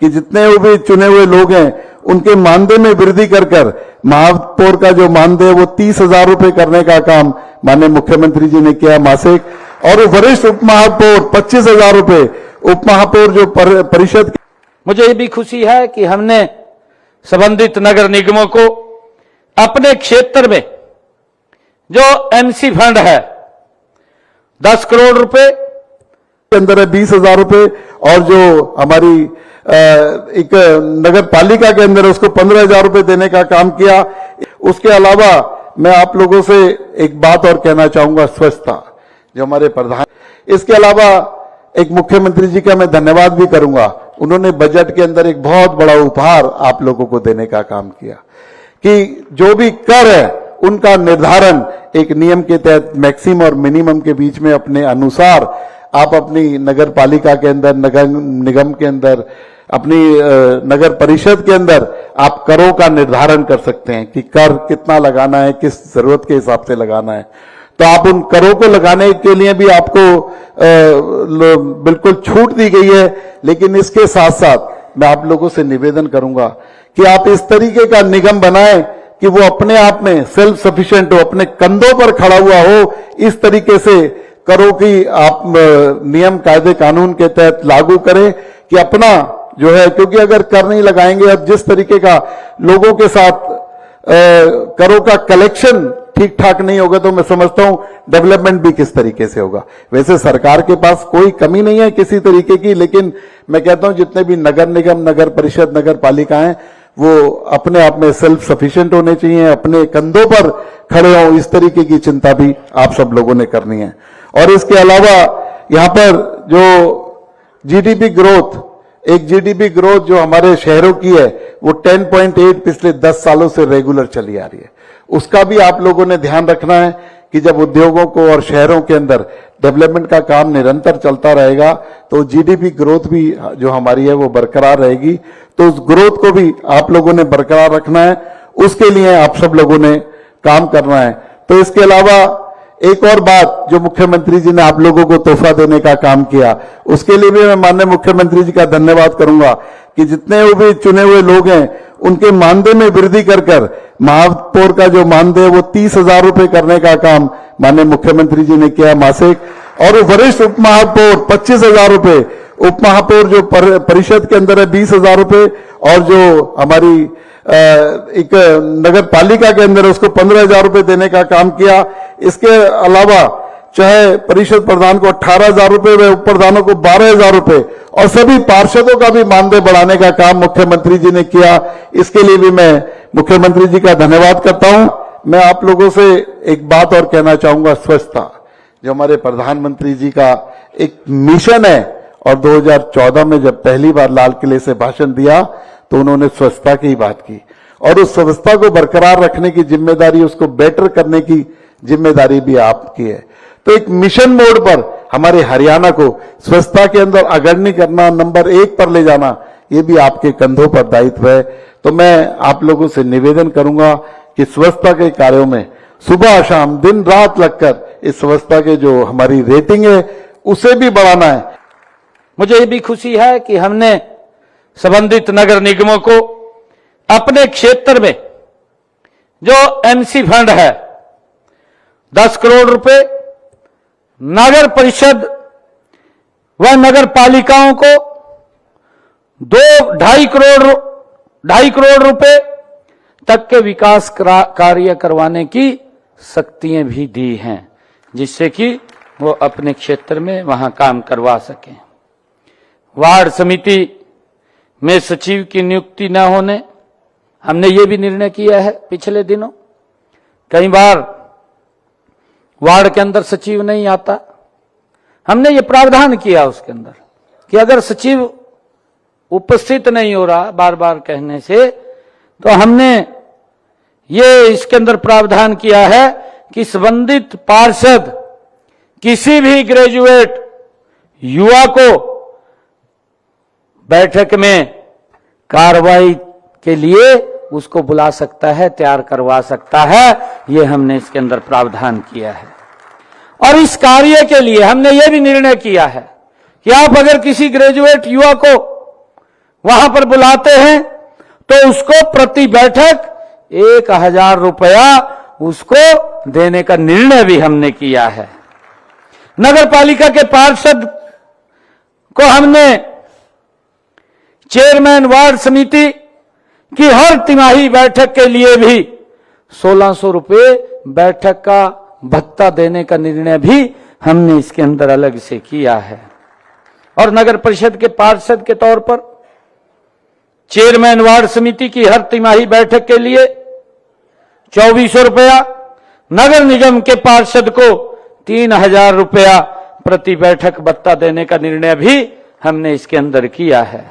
कि जितने भी चुने हुए लोग हैं उनके मानदेय में वृद्धि कर महापौर का जो मानदेय वो 30,000 रुपए करने का काम माननीय मुख्यमंत्री जी ने किया मासिक, और वरिष्ठ उप महापौर 25,000 रुपए, उप महापौर जो परिषद। मुझे ये भी खुशी है कि हमने संबंधित नगर निगमों को अपने क्षेत्र में जो एमसी फंड है 10 करोड़ रुपए के अंदर है 20,000 रुपए, और जो हमारी एक नगर पालिका के अंदर है उसको 15,000 रुपए देने का काम किया। उसके अलावा मैं आप लोगों से एक बात और कहना चाहूंगा, स्वच्छता जो हमारे प्रधान, इसके अलावा एक मुख्यमंत्री जी का मैं धन्यवाद भी करूंगा, उन्होंने बजट के अंदर एक बहुत बड़ा उपहार आप लोगों को देने का काम किया कि जो भी कर है उनका निर्धारण एक नियम के तहत मैक्सिमम और मिनिमम के बीच में अपने अनुसार आप अपनी नगर पालिका के अंदर, नगर निगम के अंदर, अपनी नगर परिषद के अंदर आप करों का निर्धारण कर सकते हैं कि कर कितना लगाना है, किस जरूरत के हिसाब से लगाना है। तो आप उन करों को लगाने के लिए भी आपको बिल्कुल छूट दी गई है, लेकिन इसके साथ साथ मैं आप लोगों से निवेदन करूंगा कि आप इस तरीके का निगम बनाएं कि वो अपने आप में सेल्फ सफिशिएंट हो, अपने कंधों पर खड़ा हुआ हो। इस तरीके से करों की आप नियम कायदे कानून के तहत लागू करें कि अपना जो है, क्योंकि अगर कर नहीं लगाएंगे, अब जिस तरीके का लोगों के साथ करों का कलेक्शन ठीक ठाक नहीं होगा तो मैं समझता हूं डेवलपमेंट भी किस तरीके से होगा। वैसे सरकार के पास कोई कमी नहीं है किसी तरीके की, लेकिन मैं कहता हूं जितने भी नगर निगम, नगर परिषद, नगर पालिका हैं वो अपने आप में सेल्फ सफिशिएंट होने चाहिए, अपने कंधों पर खड़े हों। इस तरीके की चिंता भी आप सब लोगों ने करनी है। और इसके अलावा यहां पर जो जीडीपी ग्रोथ, एक जीडीपी ग्रोथ जो हमारे शहरों की है वो 10.8 पिछले 10 सालों से रेगुलर चली आ रही है, उसका भी आप लोगों ने ध्यान रखना है कि जब उद्योगों को और शहरों के अंदर डेवलपमेंट का काम निरंतर चलता रहेगा तो जीडीपी ग्रोथ भी जो हमारी है वो बरकरार रहेगी। तो उस ग्रोथ को भी आप लोगों ने बरकरार रखना है, उसके लिए आप सब लोगों ने काम करना है। तो इसके अलावा एक और बात, जो मुख्यमंत्री जी ने आप लोगों को तोहफा देने का काम किया, उसके लिए भी मैं माननीय मुख्यमंत्री जी का धन्यवाद करूंगा कि जितने भी चुने हुए लोग हैं उनके मानदेय में वृद्धि कर महापौर का जो मानदेय वो 30,000 रुपए करने का काम माननीय मुख्यमंत्री जी ने किया मासिक, और वरिष्ठ उप महापौर 25,000 रुपए, उप महापौर जो परिषद के अंदर है 20,000 रुपए, और जो हमारी एक नगर पालिका के अंदर उसको 15,000 रुपए देने का काम किया। इसके अलावा चाहे परिषद प्रधान को 18,000 रुपए व उप प्रधानों को 12,000 रुपए, और सभी पार्षदों का भी मानदेय बढ़ाने का काम मुख्यमंत्री जी ने किया। इसके लिए भी मैं मुख्यमंत्री जी का धन्यवाद करता हूं। मैं आप लोगों से एक बात और कहना चाहूंगा, स्वच्छता जो हमारे प्रधानमंत्री जी का एक मिशन है, और 2014 में जब पहली बार लाल किले से भाषण दिया तो उन्होंने स्वच्छता की बात की, और उस स्वच्छता को बरकरार रखने की जिम्मेदारी, उसको बेटर करने की जिम्मेदारी भी आपकी है। तो एक मिशन मोड पर हमारे हरियाणा को स्वच्छता के अंदर अग्रणी करना, नंबर 1 पर ले जाना, ये भी आपके कंधों पर दायित्व है। तो मैं आप लोगों से निवेदन करूंगा कि स्वच्छता के कार्यों में सुबह शाम दिन रात लगकर इस स्वच्छता के जो हमारी रेटिंग है उसे भी बढ़ाना है। मुझे ये भी खुशी है कि हमने संबंधित नगर निगमों को अपने क्षेत्र में जो एमसी फंड है 10 करोड़ रुपए, नगर परिषद व नगर पालिकाओं को 2.5 करोड़ रुपए तक के विकास कार्य करवाने की शक्तियां भी दी हैं, जिससे कि वो अपने क्षेत्र में वहां काम करवा सकें। वार्ड समिति में सचिव की नियुक्ति न होने, हमने ये भी निर्णय किया है। पिछले दिनों कई बार वार्ड के अंदर सचिव नहीं आता, हमने ये प्रावधान किया उसके अंदर कि अगर सचिव उपस्थित नहीं हो रहा बार बार कहने से, तो हमने ये इसके अंदर प्रावधान किया है कि संबंधित पार्षद किसी भी ग्रेजुएट युवा को बैठक में कार्रवाई के लिए उसको बुला सकता है, तैयार करवा सकता है। ये हमने इसके अंदर प्रावधान किया है। और इस कार्य के लिए हमने ये भी निर्णय किया है कि आप अगर किसी ग्रेजुएट युवा को वहां पर बुलाते हैं तो उसको प्रति बैठक 1,000 रुपया उसको देने का निर्णय भी हमने किया है। नगर पालिका के पार्षद को हमने चेयरमैन वार्ड समिति की हर तिमाही बैठक के लिए भी 1,600 रुपये बैठक का भत्ता देने का निर्णय भी हमने इसके अंदर अलग से किया है। और नगर परिषद के पार्षद के तौर पर चेयरमैन वार्ड समिति की हर तिमाही बैठक के लिए 2,400 रुपया, नगर निगम के पार्षद को 3,000 रुपया प्रति बैठक भत्ता देने का निर्णय भी हमने इसके अंदर किया है।